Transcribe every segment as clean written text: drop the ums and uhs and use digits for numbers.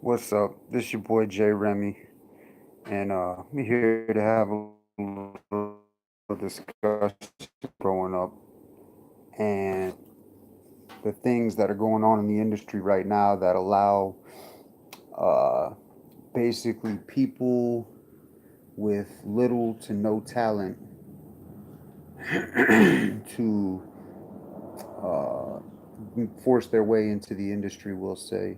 What's up? This your boy Jay Remy, and we here to have a little discussion growing up and the things that are going on in the industry right now that allow uh, basically people with little to no talent to uh, force their way into the industry. We'll say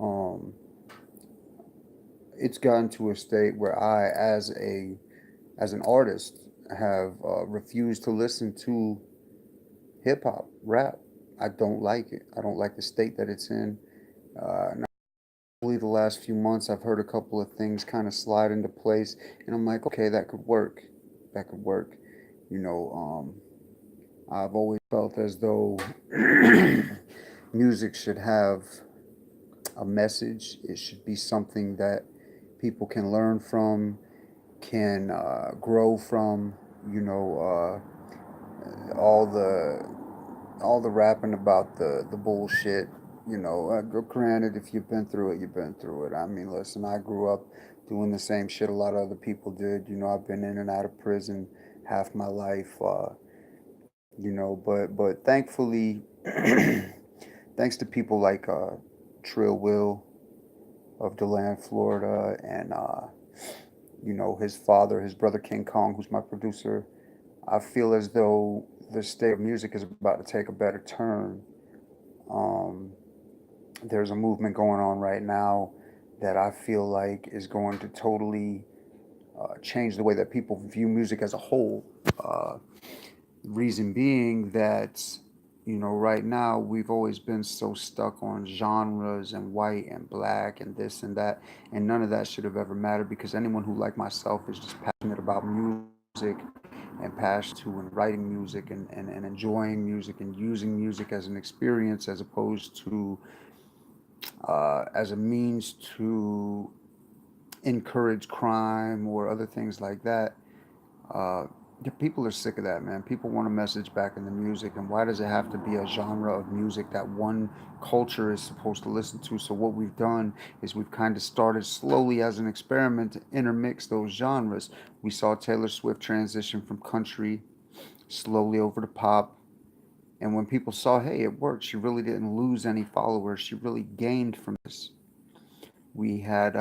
um, it's gotten to a state where as an artist, have refused to listen to hip hop, rap. I don't like it. I don't like the state that it's in. Not only the last few months, I've heard a couple of things kind of slide into place, and I'm like, okay, that could work. That could work. You know, I've always felt as though music should have a message. It should be something that people can learn from, can grow from. You know, all the rapping about the bullshit. Granted, if you've been through it, you've been through it. I mean, listen, I grew up doing the same shit a lot of other people did. I've been in and out of prison half my life. But thankfully, thanks to people like Trill Will of DeLand, Florida, and his father, his brother King Kong, who's my producer. I feel as though the state of music is about to take a better turn. Um, there's a movement going on right now that I feel like is going to totally change the way that people view music as a whole. Reason being that, right now we've always been so stuck on genres and white and black and this and that, and none of that should have ever mattered because anyone who, like myself, is just passionate about music and passionate to and writing music and enjoying music and using music as an experience as opposed to as a means to encourage crime or other things like that. Uh, the people are sick of that, man. People want a message back in the music, and why does it have to be a genre of music that one culture is supposed to listen to? So what we've done is we've kind of started slowly as an experiment to intermix those genres. We saw Taylor Swift transition from country slowly over to pop. And when people saw, hey, it worked, she really didn't lose any followers. She really gained from this. We had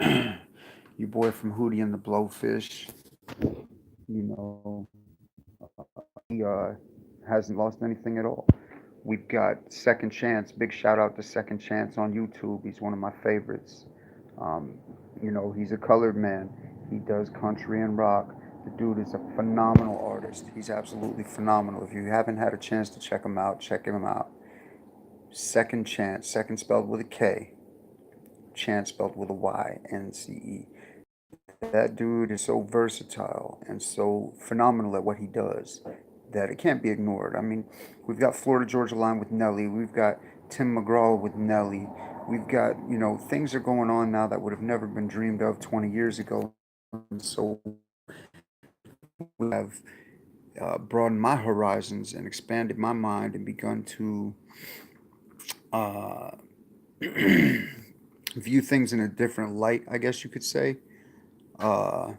your boy from Hootie and the Blowfish, he hasn't lost anything at all. We've got Second Chance. Big shout out to Second Chance on YouTube. He's one of my favorites. Um, he's a colored man. He does country and rock. The dude is a phenomenal artist. He's absolutely phenomenal. If you haven't had a chance to check him out, check him out. Second Chance, second spelled with a K, Chance spelled with a Y, Nce. That dude is so versatile and so phenomenal at what he does that it can't be ignored. I mean, we've got Florida Georgia Line with Nelly. We've got Tim McGraw with Nelly. We've got, things are going on now that would have never been dreamed of 20 years ago. And so we have broadened my horizons and expanded my mind and begun to uh, view things in a different light, I guess you could say. Uh,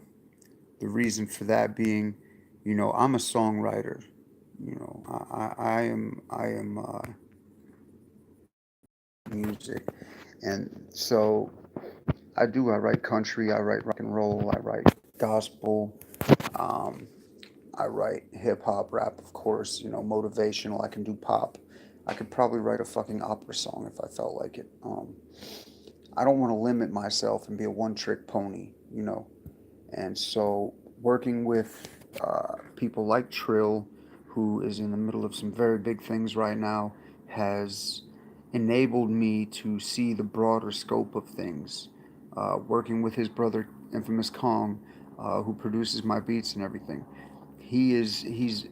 the reason for that being, I'm a songwriter. I am music, and so I write country, I write rock and roll, I write gospel, um, I write hip hop, rap, of course. Motivational. I can do pop. I could probably write a fucking opera song if I felt like it. I don't want to limit myself and be a one trick pony. And so, working with people like Trill, who is in the middle of some very big things right now, has enabled me to see the broader scope of things. Working with his brother, Infamous Kong, who produces my beats and everything. He's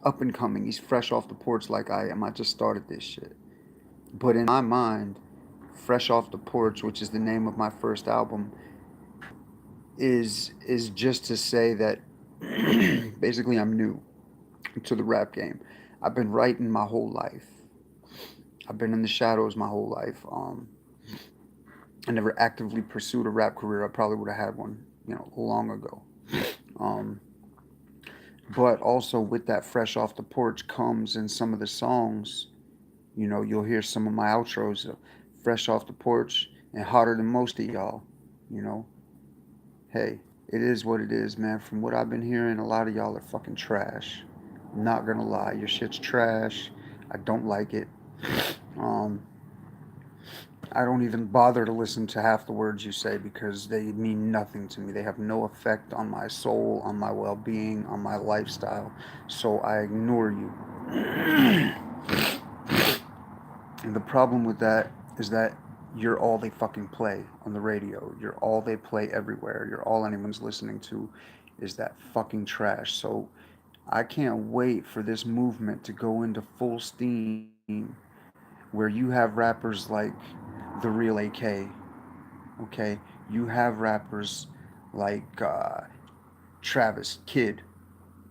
up and coming. He's fresh off the porch like I am. I just started this shit. But in my mind, Fresh Off the Porch, which is the name of my first album, is just to say that basically I'm new to the rap game. I've been writing my whole life. I've been in the shadows my whole life. I never actively pursued a rap career. I probably would have had one, long ago. Um, but also with that fresh off the porch comes in some of the songs. You'll hear some of my outros, fresh off the porch and hotter than most of y'all. You know, hey, it is what it is, man. From what I've been hearing, a lot of y'all are fucking trash. I'm not gonna lie, your shit's trash. I don't like it. Um, I don't even bother to listen to half the words you say because they mean nothing to me. They have no effect on my soul, on my well being, on my lifestyle. So I ignore you. And the problem with that is that you're all they fucking play on the radio. You're all they play everywhere. You're all anyone's listening to is that fucking trash. So I can't wait for this movement to go into full steam where you have rappers like The Real AK, okay? You have rappers like Travis Kidd,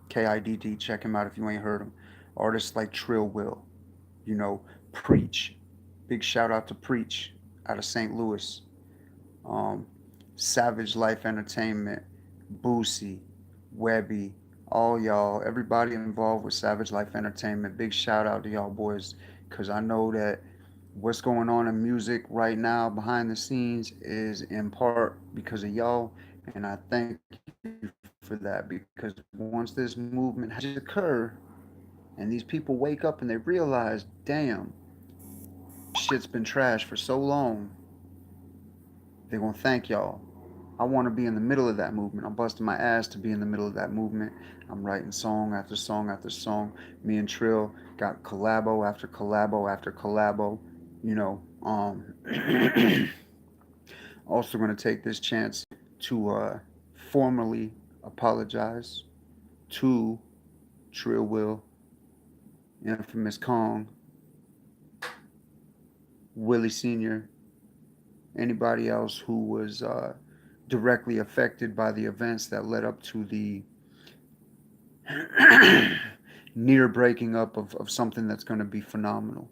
KIDD, check him out if you ain't heard him. Artists like Trill Will, you know, Preach. Big shout out to Preach out of St. Louis. Um, Savage Life Entertainment, Boosie, Webby, all y'all, everybody involved with Savage Life Entertainment. Big shout out to y'all boys, because I know that what's going on in music right now behind the scenes is in part because of y'all, and I thank you for that because once this movement has occur and these people wake up and they realize, damn, shit's been trash for so long, they're gonna thank y'all. I want to be in the middle of that movement. I'm busting my ass to be in the middle of that movement. I'm writing song after song after song. Me and Trill got collabo after collabo after collabo. You know, also going to take this chance to formally apologize to Trill Will, Infamous Kong, Willie Sr., anybody else who was directly affected by the events that led up to the near breaking up of something that's going to be phenomenal.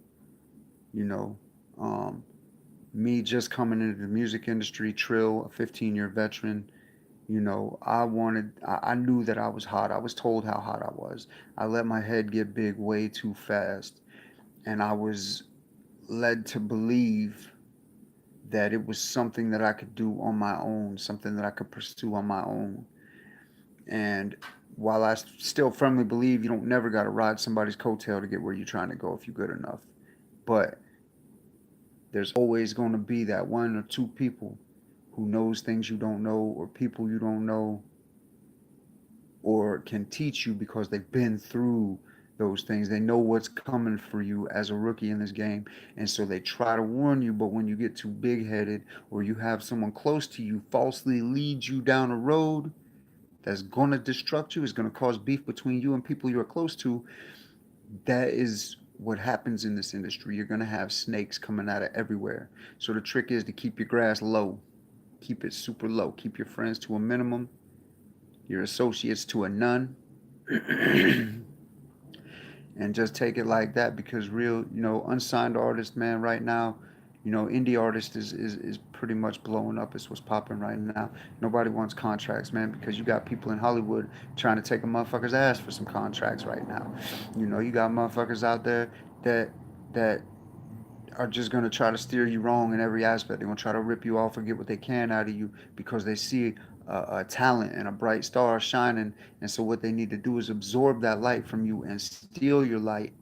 You know, um, me just coming into the music industry, Trill, a 15-year veteran, I knew that I was hot. I was told how hot I was. I let my head get big way too fast. And I was led to believe that it was something that I could do on my own, something that I could pursue on my own. And while I still firmly believe you don't never got to ride somebody's coattail to get where you're trying to go if you're good enough, but there's always going to be that one or two people who knows things you don't know, or people you don't know, or can teach you because they've been through those things. They know what's coming for you as a rookie in this game. And so they try to warn you, but when you get too big headed or you have someone close to you falsely lead you down a road that's going to destruct you, is going to cause beef between you and people you're close to, that is what happens in this industry. You're going to have snakes coming out of everywhere. So the trick is to keep your grass low, keep it super low, keep your friends to a minimum, your associates to a none. And just take it like that, because real, unsigned artist, man, right now, indie artist is pretty much blowing up. It's what's popping right now. Nobody wants contracts, man, because you got people in Hollywood trying to take a motherfucker's ass for some contracts right now. You got motherfuckers out there that that are just going to try to steer you wrong in every aspect. They're going to try to rip you off or get what they can out of you because they see a talent and a bright star shining. And so what they need to do is absorb that light from you and steal your light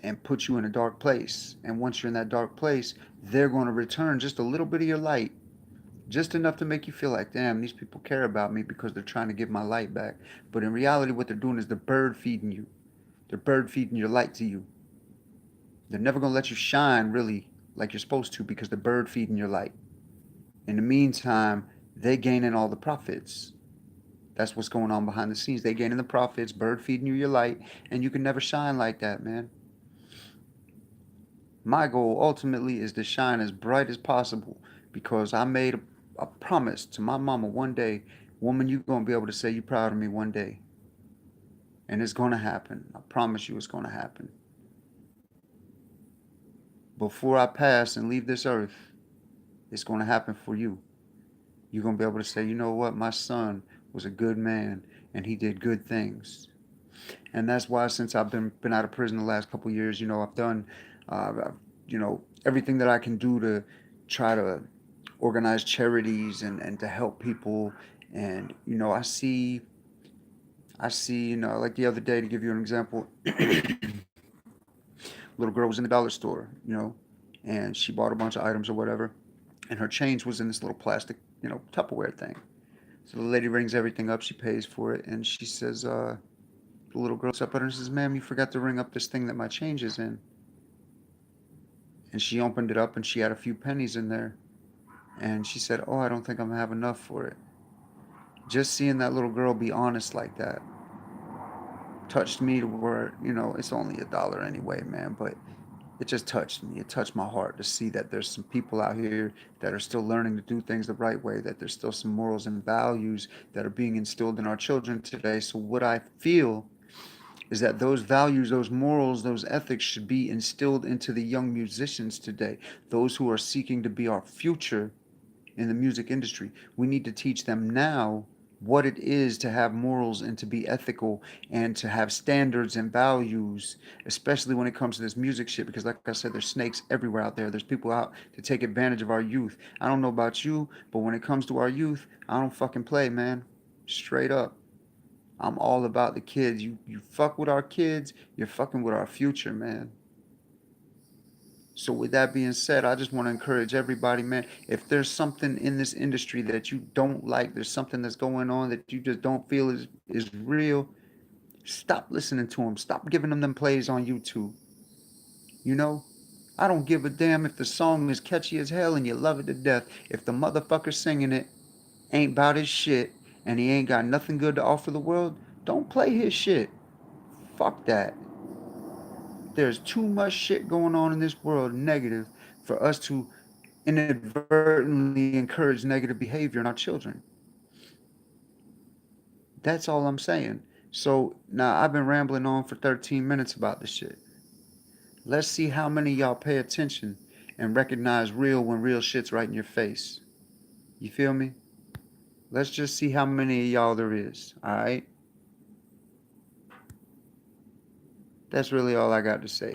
and put you in a dark place. And once you're in that dark place, they're going to return just a little bit of your light, just enough to make you feel like, damn, these people care about me because they're trying to get my light back. But in reality, what they're doing is they're bird feeding you. They're bird feeding your light to you. They're never going to let you shine really like you're supposed to because they're bird feeding your light. In the meantime, they gaining all the profits. That's what's going on behind the scenes. They gaining the profits, bird feeding you your light, and you can never shine like that, man. My goal ultimately is to shine as bright as possible because I made a promise to my mama one day, woman, you're going to be able to say you're proud of me one day. And it's going to happen. I promise you it's going to happen. Before I pass and leave this earth, It's going to happen for you. You're going to be able to say, you know what, my son was a good man and he did good things. And that's why since I've been out of prison the last couple of years, I've done, everything that I can do to try to organize charities and to help people. And I see, like the other day, to give you an example, little girl was in the dollar store, and she bought a bunch of items or whatever, and her change was in this little plastic, Tupperware thing. So the lady rings everything up, she pays for it, and she says, the little girl looks up at her and says, "Ma'am, you forgot to ring up this thing that my change is in." And she opened it up and she had a few pennies in there. And she said, "Oh, I don't think I'm gonna have enough for it." Just seeing that little girl be honest like that touched me to where, it's only $1 anyway, man, but it just touched me. It touched my heart to see that there's some people out here that are still learning to do things the right way, that there's still some morals and values that are being instilled in our children today. So, what I feel is that those values, those morals, those ethics should be instilled into the young musicians today, those who are seeking to be our future in the music industry. We need to teach them now what it is to have morals and to be ethical and to have standards and values, especially when it comes to this music shit. Because, like I said, there's snakes everywhere out there. There's people out to take advantage of our youth. I don't know about you, but when it comes to our youth, I don't fucking play, man. Straight up. I'm all about the kids. You fuck with our kids, you're fucking with our future, man. So with that being said, I just want to encourage everybody, man. If there's something in this industry that you don't like, there's something that's going on that you just don't feel is real, stop listening to them. Stop giving them plays on YouTube. You know, I don't give a damn if the song is catchy as hell and you love it to death. If the motherfucker singing it ain't about his shit and he ain't got nothing good to offer the world, don't play his shit. Fuck that. There's too much shit going on in this world negative for us to inadvertently encourage negative behavior in our children. That's all I'm saying. So now I've been rambling on for 13 minutes about this shit. Let's see how many of y'all pay attention and recognize real when real shit's right in your face. You feel me? Let's just see how many of y'all there is. Alright? That's really all I got to say.